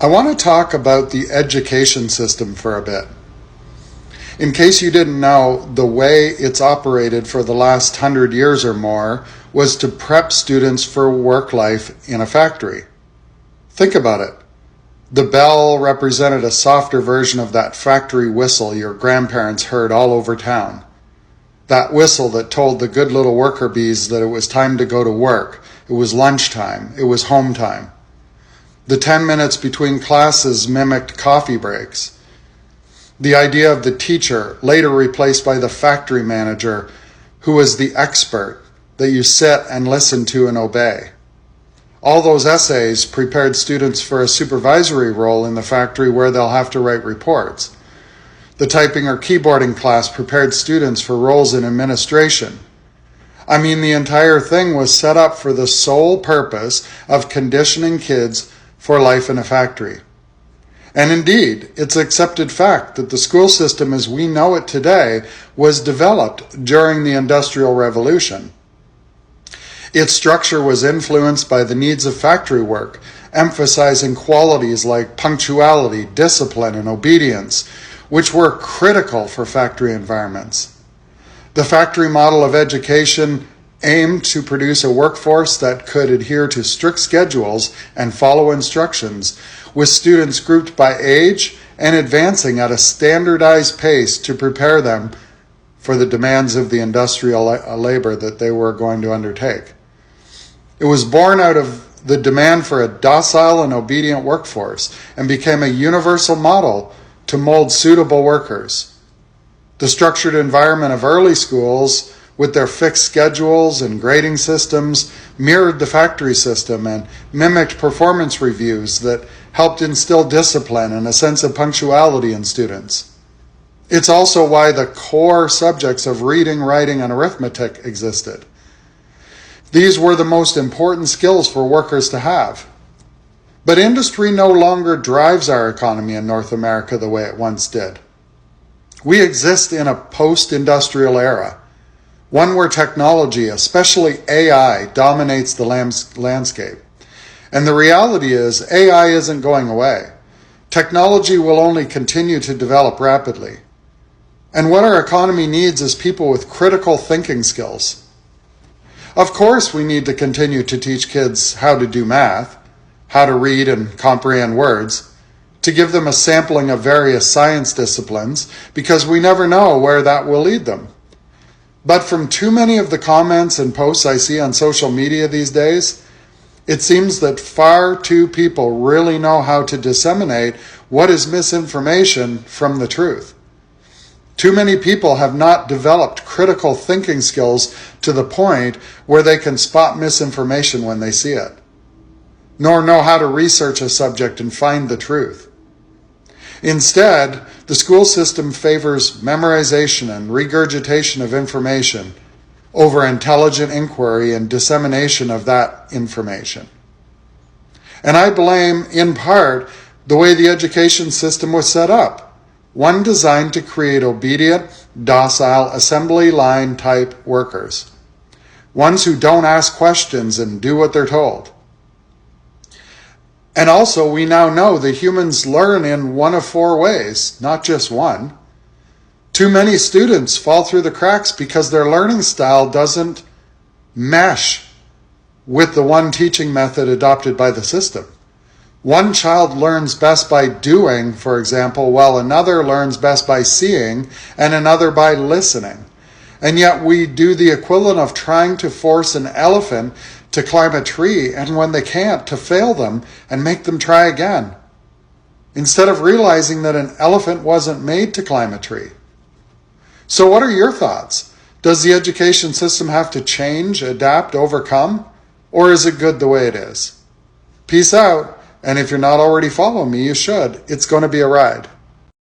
I want to talk about the education system for a bit. In case you didn't know, the way it's operated for the last 100 years or more was to prep students for work life in a factory. Think about it. The bell represented a softer version of that factory whistle your grandparents heard all over town. That whistle that told the good little worker bees that it was time to go to work. It was lunchtime. It was home time. The 10 minutes between classes mimicked coffee breaks. The idea of the teacher, later replaced by the factory manager, who was the expert that you sit and listen to and obey. All those essays prepared students for a supervisory role in the factory where they'll have to write reports. The typing or keyboarding class prepared students for roles in administration. I mean, the entire thing was set up for the sole purpose of conditioning kids for life in a factory. And indeed, it's accepted fact that the school system as we know it today was developed during the Industrial Revolution. Its structure was influenced by the needs of factory work, emphasizing qualities like punctuality, discipline, and obedience, which were critical for factory environments. The factory model of education aimed to produce a workforce that could adhere to strict schedules and follow instructions, with students grouped by age and advancing at a standardized pace to prepare them for the demands of the industrial labor that they were going to undertake. It was born out of the demand for a docile and obedient workforce and became a universal model to mold suitable workers. The structured environment of early schools, with their fixed schedules and grading systems, mirrored the factory system and mimicked performance reviews that helped instill discipline and a sense of punctuality in students. It's also why the core subjects of reading, writing, and arithmetic existed. These were the most important skills for workers to have. But industry no longer drives our economy in North America the way it once did. We exist in a post-industrial era, one where technology, especially AI, dominates the landscape. And the reality is, AI isn't going away. Technology will only continue to develop rapidly. And what our economy needs is people with critical thinking skills. Of course, we need to continue to teach kids how to do math, how to read and comprehend words, to give them a sampling of various science disciplines, because we never know where that will lead them. But from too many of the comments and posts I see on social media these days, it seems that far too people really know how to disseminate what is misinformation from the truth. Too many people have not developed critical thinking skills to the point where they can spot misinformation when they see it, nor know how to research a subject and find the truth. Instead, the school system favors memorization and regurgitation of information over intelligent inquiry and dissemination of that information. And I blame, in part, the way the education system was set up, one designed to create obedient, docile, assembly line type workers, ones who don't ask questions and do what they're told. And also, we now know that humans learn in one of four ways, not just one. Too many students fall through the cracks because their learning style doesn't mesh with the one teaching method adopted by the system. One child learns best by doing, for example, while another learns best by seeing and another by listening. And yet we do the equivalent of trying to force an elephant to climb a tree, and when they can't, to fail them and make them try again, instead of realizing that an elephant wasn't made to climb a tree. So what are your thoughts? Does the education system have to change, adapt, overcome? Or is it good the way it is? Peace out, and if you're not already following me, you should. It's going to be a ride.